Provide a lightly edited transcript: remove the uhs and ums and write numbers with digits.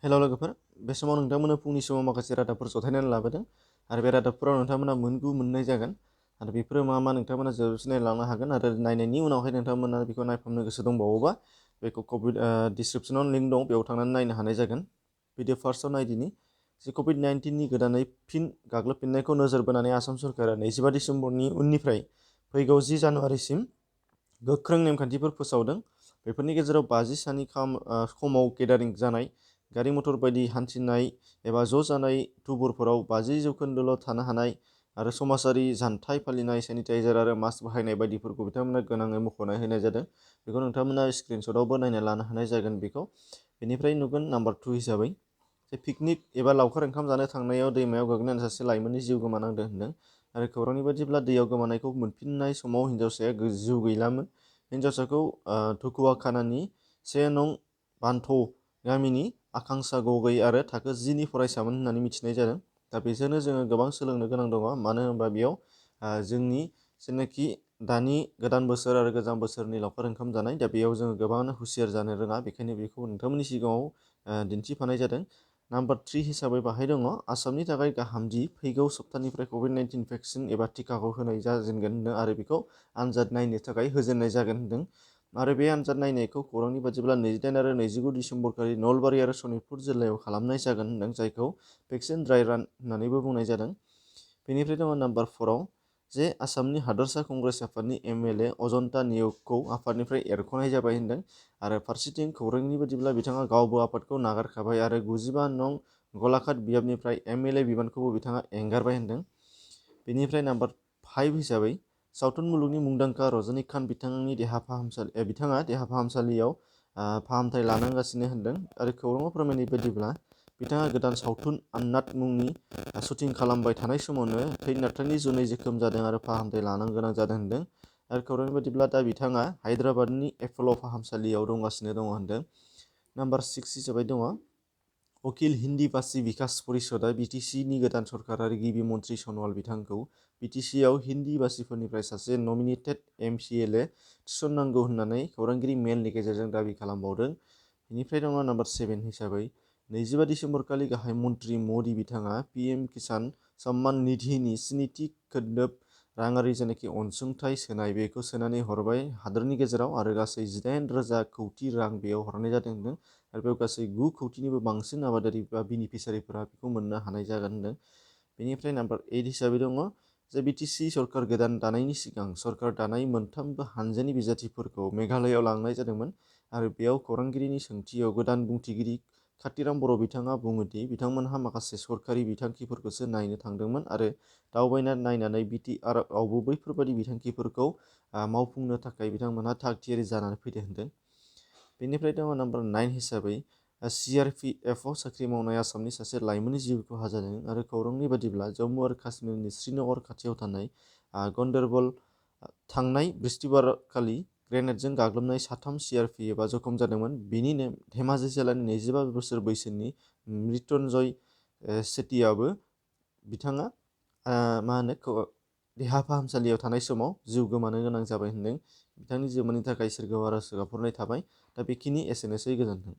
हेल' लोगोफोर, बे समाव नोंथांमोननो फुंनि समाव माखासे रादाबफोर जथायनानै लाबोदों आरो बे रादाबफोराव नोंथांमोना मोननाय जागोन आरो बेफोरो मा नोंथांमोना जोबजासिम नायलांनो हागोन आरो नायनायनि उनावहाय नोंथांमोना बेखौ नायफामनो गोसो दंबावोबा बेखौ डिसक्रिपसनाव लिंक दं, बेयाव थांनानै नायनो हानाय जागोन। भिडिअ फार्स्टआव नायदिनि जे कभिड-19नि गोदानै फिन गाग्लोबफिननायखौ नोजोर बोनानै आसाम सरकारा 25 डिसेम्बरनि उननिफ्राय फैगौ 10 जानुवारिसिम गोख्रों नेमखान्थिफोर फोसावदों। बेफोरनि गेजेराव 50 साननि खमाव गेदारिं जानाय, गारि मटर बायदि हान्थिनाय एबा ज' जानाय थुबुरफोराव 50% थानो हानाय आरो समाजारि जानथाय फालिनाय, सेनिटाइजार आरो मास्क बाहायनाय बायदिफोरखौ बिथांमोना गोनाङै मख'ना होनाय जादों। बेखौ नोंथांमोना स्क्रिनशटआवबो नायना लानो हानाय जागोन। बेखौ बेनिफ्राय नुगोन नाम्बार 2 हिसाबै जे पिकनिक एबा लावखार ओंखाम जानो थांनायाव दैमायाव गोग्लैनानै सासे लाइमोननि जिउ गोमानांदों होनदों आरो खौरांनि बादिब्ला दैयाव गोमानायखौ मोनफिननाय समाव हिन्जावसाया जिउ गैलामोन। हिन्जावसाखौ धुकुवाखानानि 1 नं बान्थौ गामिनि आकांक्षा गगৈ आरो थाखो 10 नि फरायसामोन होननानै मिथिनाय जादों। दा बेजोंनो जोङो गोबां सोलोंनो गोनां दङ, मानो होनोबा बेयाव जोंनि जेनाखि दानि गोदान बोसोर आरो गोजाम बोसोरनि लावखार ओंखाम जानाय, दा बेयाव जोङो गोबाङानो हुसियार जानो रोङा, बेखायनो बेखौ नोंथांमोननि सिगाङाव दिन्थिफानाय जादों। नाम्बार 3 हिसाबै बाहाय दङ आसामनि थाखाय गाहामदि फैगौ सप्तानिफ्राय कभिड-19 भेक्सिन एबा टिकाखौ होनाय जाजेनगोन होनदों आरो बेखौ आनजाद नायनो थाखाय होजेननाय जागोन होनदों आरो बे आनजाद नायनायखौ खौरांनि बादिब्ला 28 आरो 29 डिसेम्बरखालि नलबारि आरो सनितपुर जिल्लायाव खालामनाय जागोन होनदों, जायखौ भेक्सिन ड्राइ रान होननानैबो बुंनाय जादों। बेनिफ्राय दङ नाम्बार 4आव जे आसामनि हादोरसा कंग्रेस आफादनि MLA अजन्ता नेउगखौ आफादनिफ्राय एरख'नाय जाबाय होनदों आरो फारसेथिं खौरांनि बादिब्ला बिथाङा गावबो आफादखौ नागारखाबाय आरो 95 नं गलाघाट बियाबनिफ्राय MLA बिबानखौबो बिथाङा एंगारबाय होनदों। बेनिफ्राय नाम्बार 5 हिसाबै सावथुन मुलुगनि मुंदांखा रजनीकान्त बिथाङा देहा फाहामसालियाव फाहामथाय लानांगासिनो होनदों आरो खौराङाव फोरमायनाय बायदिब्ला बिथाङा गोदान सावथुन आन्नात मुंनि शुटिं खालामबाय थानाय समावनो थै नारथायनि जुनै जोखोम जादों आरो फाहामथाय लानो गोनां जादों होनदों आरो खौरांनि बायदिब्ला दा बिथाङा हायद्राबादनि एप'ल' फाहामसालियाव दंगासिनो दङ होनदों। नाम्बार 6 हिसाबै दङ अखिल हिन्दी भाषी बिकास परिषदआ BTCनि गोदान सरकारारि गिबि मन्थ्रि सनवाल बिथांखौ BTCआव हिन्दी भाषीफोरनिफ्राय सासे नमिनेटेड MCLA थिसननांगौ होननानै खौरांगिरि मेलनि गेजेरजों दाबि खालामबावदों। बेनिफ्राय दङ नाम्बार 7 हिसाबै 25 डिसेम्बरखालि गाहाय मन्थ्रि मदि बिथाङा PM किसान सम्मान निधिनि 7थि खोन्दोब राङारि जेनाखि अनसुंथाइ सोनाय, बेखौ सोनानै हरबाय हादोरनि गेजेराव आरो गासै 18,000 कौटि रां बेयाव हरनाय जादों होनदों आरो बेयाव गासै 9 कौटिनिबो बांसिन आबादारि बा बेनिफिसारिफोरा बेखौ मोननो हानाय जागोन होनदों। बेनिफ्राय नाम्बार 8 हिसाबै दङ जे BTC सरकार गोदान दानायनि सिगां सरकार दानाय मोनथामबो हानजानि बिजाथिफोरखौ मेघालयआव लांनाय जादोंमोन आरो बेयाव खौरांगिरिनि सोंथियाव गोदान बुंथिगिरि कातिराम बर' बिथाङा बुङोदि बिथांमोनहा माखासे सरकारि बिथांखिफोरखौसो नायनो थांदोंमोन आरो दावबायना नायनानै BTRआवबो बैफोरबादि बिथांखिफोरखौ मावफुंनो थाखाय बिथांमोनहा थाग थियारि जानानै फैदों होनदों। बेनिफ्राय दङ नाम्बार 9 हिसाबै CRPFआव साख्रि मावनाय आसामनि सासे लाइमोननि जिउ खहा जादों आरो खौरांनि बादिब्ला जम्मु आरो काश्मीरनि श्रीनगर खाथियाव थानाय गन्दरबल थांनाय बृहस्पतिबारखालि ग्रेनेडजों गाग्लोबनाय 3 CRP एबा जखम जादोंमोन। बेनिनो धेमाजि जिल्लानि 25 बोसोर बैसोनि मृत्युन्जय सेठीआबो बिथाङा देहा फाहामसालियाव थानाय समाव जिउ गोमानो गोनां जाबाय होनदों। बिथांनि जिउमानि थाखाय सोरगोआव आरज गाबहरनाय थाबाय। दा बेखिनि एसेनोसै, गोजोन्थों।